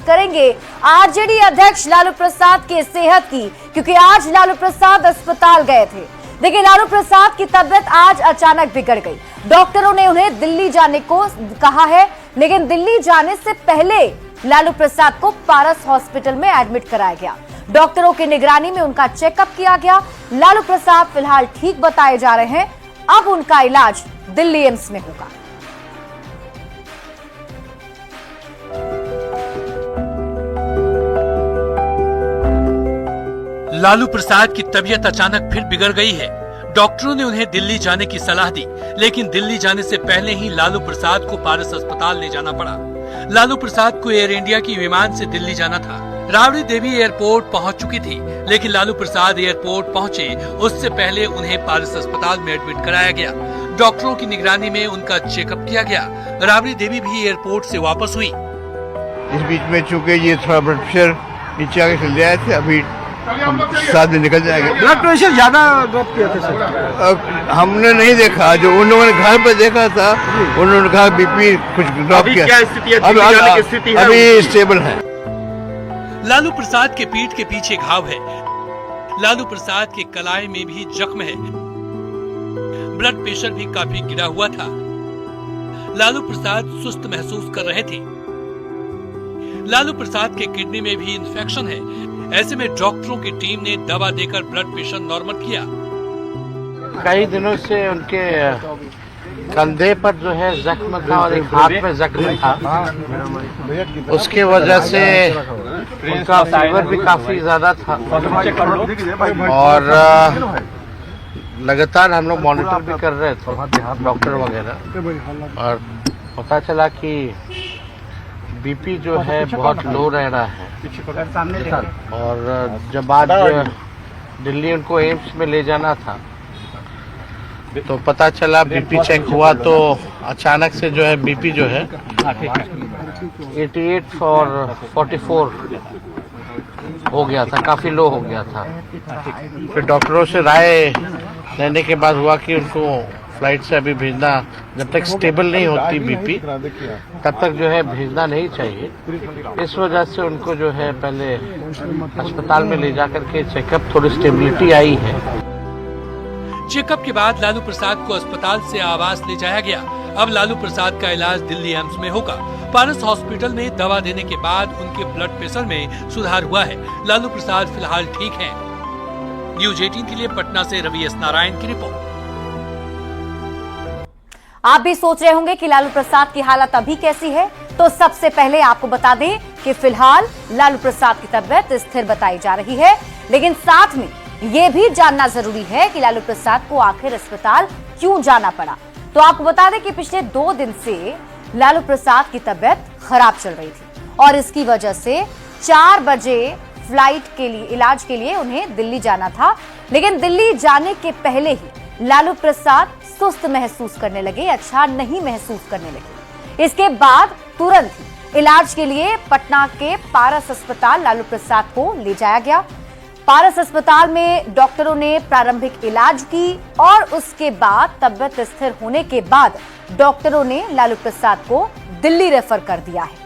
करेंगे आरजेडी अध्यक्ष लालू प्रसाद की सेहत की, क्योंकि आज लालू प्रसाद अस्पताल गए थे। देखिए, लालू प्रसाद की तबीयत आज अचानक बिगड़ गई। डॉक्टरों ने उन्हें दिल्ली जाने को कहा है, लेकिन दिल्ली जाने से पहले लालू प्रसाद को पारस हॉस्पिटल में एडमिट कराया गया। डॉक्टरों की निगरानी में उनका चेकअप किया गया। लालू प्रसाद फिलहाल ठीक बताए जा रहे हैं। अब उनका इलाज दिल्ली एम्स में होगा। लालू प्रसाद की तबीयत अचानक फिर बिगड़ गई है। डॉक्टरों ने उन्हें दिल्ली जाने की सलाह दी, लेकिन दिल्ली जाने से पहले ही लालू प्रसाद को पारस अस्पताल ले जाना पड़ा। लालू प्रसाद को एयर इंडिया की विमान से दिल्ली जाना था। राबड़ी देवी एयरपोर्ट पहुंच चुकी थी, लेकिन लालू प्रसाद एयरपोर्ट पहुंचे उससे पहले उन्हें पारस अस्पताल में एडमिट कराया गया। डॉक्टरों की निगरानी में उनका चेकअप किया गया। राबड़ी देवी भी एयरपोर्ट से वापस हुई। इस बीच में चूंकि ये थोड़ा ब्लड प्रेशर नीचे आके चल जाए थे, अभी साथ में निकल जाएगा। ब्लड प्रेशर ज्यादा ड्रॉप किया था सर? हमने नहीं देखा, जो उन लोगों ने घर पे देखा था उन्होंने कहा बीपी कुछ ड्रॉप किया। क्या स्थिति है? अभी स्टेबल है। लालू प्रसाद के पीठ के पीछे घाव है। लालू प्रसाद के कलाई में भी जख्म है। ब्लड प्रेशर भी काफी गिरा हुआ था। लालू प्रसाद सुस्त महसूस कर रहे थे। लालू प्रसाद के किडनी में भी इंफेक्शन है। ऐसे में डॉक्टरों की टीम ने दवा देकर ब्लड प्रेशर नॉर्मल किया। कई दिनों से उनके कंधे पर जो है जख्म था और एक हाथ में जख्म था। उसकी वजह से उनका फीवर भी काफी ज्यादा था और लगातार हम लोग मॉनिटर भी कर रहे थे, डॉक्टर वगैरह, और पता चला कि बीपी जो है बहुत लो रह रहा है। और जब आज दिल्ली उनको एम्स में ले जाना था तो पता चला, बीपी चेक हुआ तो अचानक से जो है बीपी जो है 88 और 44 हो गया था, काफी लो हो गया था। फिर डॉक्टरों से राय लेने के बाद हुआ कि उनको फ्लाइट से अभी भेजना, जब तक स्टेबल नहीं होती बीपी तब तक जो है भेजना नहीं चाहिए। इस वजह से उनको जो है पहले अस्पताल में ले जाकर के चेकअप, थोड़ी स्टेबिलिटी आई है। चेकअप के बाद लालू प्रसाद को अस्पताल से आवास ले जाया गया। अब लालू प्रसाद का इलाज दिल्ली एम्स में होगा। पारस हॉस्पिटल में दवा देने के बाद उनके ब्लड प्रेशर में सुधार हुआ है। लालू प्रसाद फिलहाल ठीक हैं। न्यूज 18 के लिए पटना से रवि एस नारायण की रिपोर्ट। आप भी सोच रहे होंगे कि लालू प्रसाद की हालत अभी कैसी है, तो सबसे पहले आपको बता दें कि फिलहाल लालू प्रसाद की तबीयत स्थिर बताई जा रही है, लेकिन साथ में यह भी जानना जरूरी है कि लालू प्रसाद को आखिर अस्पताल क्यों जाना पड़ा। तो आपको बता दें कि पिछले 2 दिन से लालू प्रसाद की तबीयत खराब चल रही थी और इसकी वजह से 4 बजे फ्लाइट के लिए, इलाज के लिए उन्हें दिल्ली जाना था। लेकिन दिल्ली जाने के पहले ही लालू प्रसाद सुस्त महसूस करने लगे, अच्छा नहीं महसूस करने लगे। इसके बाद तुरंत ही इलाज के लिए पटना के पारस अस्पताल लालू प्रसाद को ले जाया गया। पारस अस्पताल में डॉक्टरों ने प्रारंभिक इलाज की और उसके बाद तबीयत स्थिर होने के बाद डॉक्टरों ने लालू प्रसाद को दिल्ली रेफर कर दिया है।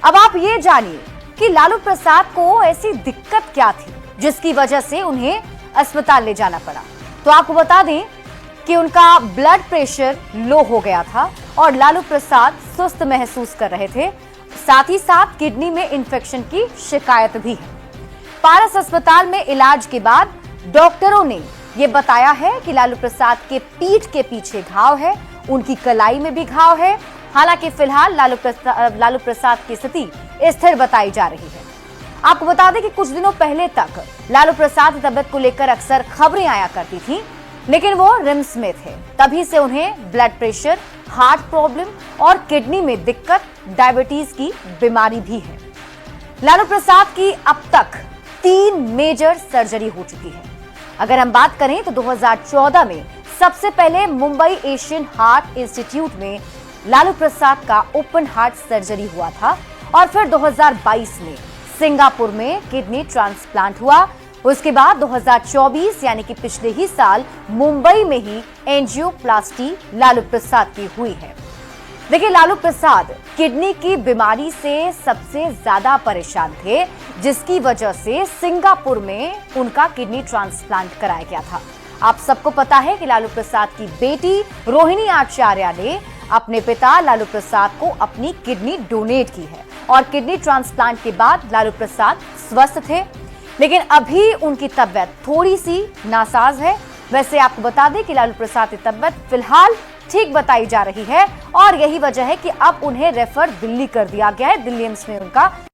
अब आप ये जानिए कि लालू प्रसाद को ऐसी दिक्कत क्या थी जिसकी वजह से उन्हें अस्पताल ले जाना पड़ा। तो आपको बता दें कि उनका ब्लड प्रेशर लो हो गया था और लालू प्रसाद सुस्त महसूस कर रहे थे। साथ ही साथ किडनी में इंफेक्शन की शिकायत भी है। पारस अस्पताल में इलाज के बाद डॉक्टरों ने यह बताया है कि लालू प्रसाद के पीठ के पीछे घाव है, उनकी कलाई में भी घाव है। हालांकि फिलहाल लालू प्रसाद की स्थिति स्थिर बताई जा रही है। आपको बता दें कि कुछ दिनों पहले तक लालू प्रसाद की तबियत को लेकर अक्सर खबरें आया करती थी, लेकिन वो रिम्स में थे। तभी से उन्हें ब्लड प्रेशर, हार्ट प्रॉब्लम और किडनी में दिक्कत, डायबिटीज की बीमारी भी है। लालू प्रसाद की अब तक 3 मेजर सर्जरी हो चुकी है। अगर हम बात करें तो 2014 में सबसे पहले मुंबई एशियन हार्ट इंस्टीट्यूट में लालू प्रसाद का ओपन हार्ट सर्जरी हुआ था और फिर 2022 में सिंगापुर में किडनी ट्रांसप्लांट हुआ। उसके बाद 2024 यानी कि पिछले ही साल मुंबई में ही एंजियोप्लास्टी लालू प्रसाद की हुई है। देखिए, लालू प्रसाद किडनी की बीमारी से सबसे ज्यादा परेशान थे, जिसकी वजह से सिंगापुर में उनका किडनी ट्रांसप्लांट कराया गया था। आप सबको पता है कि लालू प्रसाद की बेटी रोहिणी आचार्य ने अपने पिता लालू प्रसाद को अपनी किडनी डोनेट की है और किडनी ट्रांसप्लांट के बाद लालू प्रसाद स्वस्थ थे, लेकिन अभी उनकी तबीयत थोड़ी सी नासाज है। वैसे आपको बता दें कि लालू प्रसाद की तबीयत फिलहाल ठीक बताई जा रही है और यही वजह है कि अब उन्हें रेफर दिल्ली कर दिया गया है। दिल्ली एम्स में उनका